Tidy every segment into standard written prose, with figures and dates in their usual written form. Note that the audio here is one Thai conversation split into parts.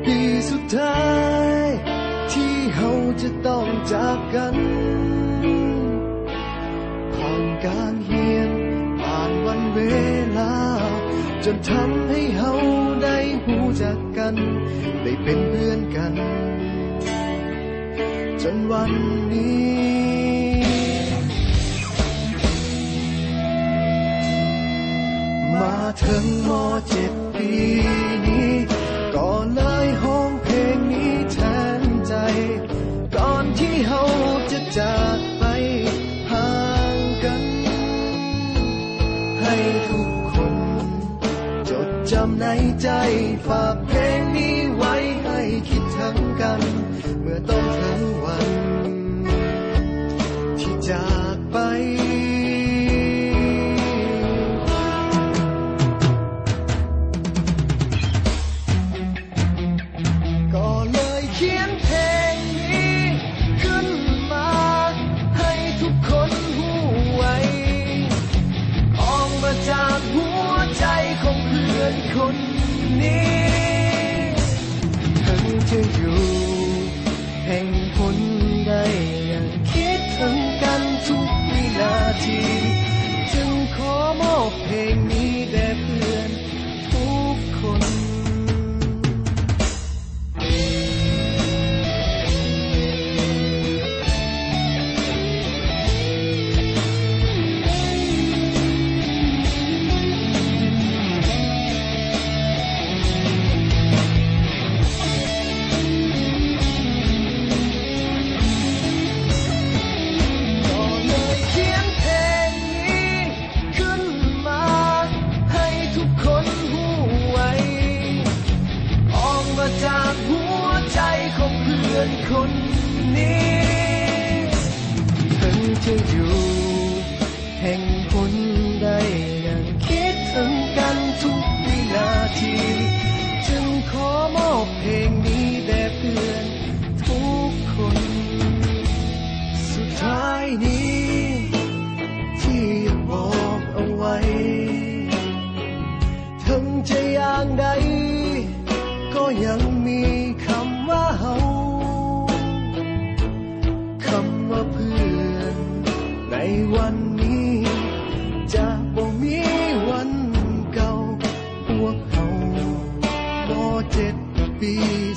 ปีสุดท้ายที่เราจะต้องจากกันผ่านการเฮียนผ่านวันเวลาจนทำให้เราได้รู้จักกันได้เป็นเพื่อนกันจนวันนี้มาถึงม.7 ปีนี้ก็เลยห้องเพลงนี้แทนใจก่อนที่เราจะจากไปห่างกันให้ทุกคนจดจำในใจฝากเพลงนี้ไว้ให้คิดถึงกันเมื่อต้องถึงวันที่จากไปก็เลยเขียนเพลงนี้ขึ้นมาให้ทุกคนรู้ไว้ออกมาจากหัวใจของเพื่อนคนนี้ถึงจะอยู่แห่งหนใดยังคิดถึงกันทุกวินาทีจึงขอมอบเพลงนี้แด่เพื่อนทุกคนจากหัวใจของเพื่อนคนนี้ถึงจะอยู่แห่งหนใดยังคิดถึงกันทุกวินาทีจึงขอมอบเพลงนี้แด่เพื่อนทุกคนสุดท้ายนี้ที่อยากบอกเอาไว้ถึงจะอย่างใดก็ยังมีคำว่าเฮาคำว่าเพื่อนในวันนี้จะบ่มีวันเก่าพวกเฮาม.7 ปี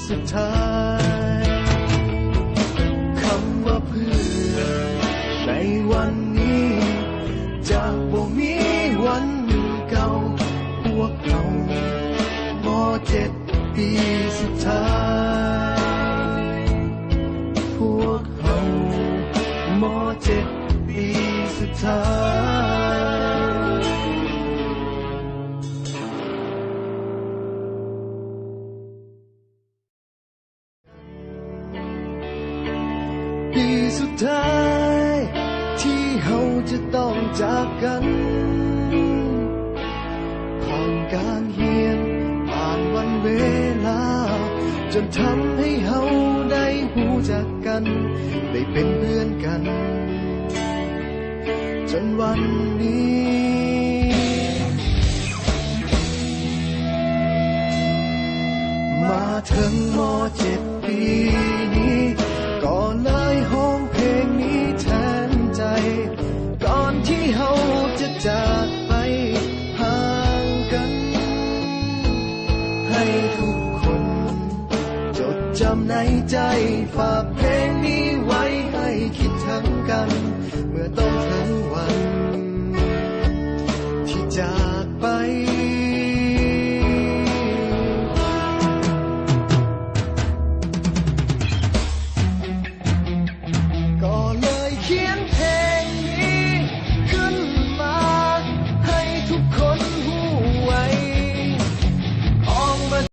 สุดท้ายคำว่าเพื่อนในวันนี้จะบ่มีวันเก่าพวกเฮาม.7 ปีสุดท้ายพวกเราม.7 ปีสุดท้ายปีสุดท้ายที่เราจะต้องจากกันผ่านการเฮียนผ่านวันเวลาจนทำให้เราได้รู้จักกันได้เป็นเพื่อนกันจนวันนี้มาถึงม.7 ปีนี้ก็เลยห้องเพลงนี้แทนใจก่อนที่เราจะจากไปห่างกันให้ทุกคนจดจำในใจฝากเพลงนี้ไว้ให้คิด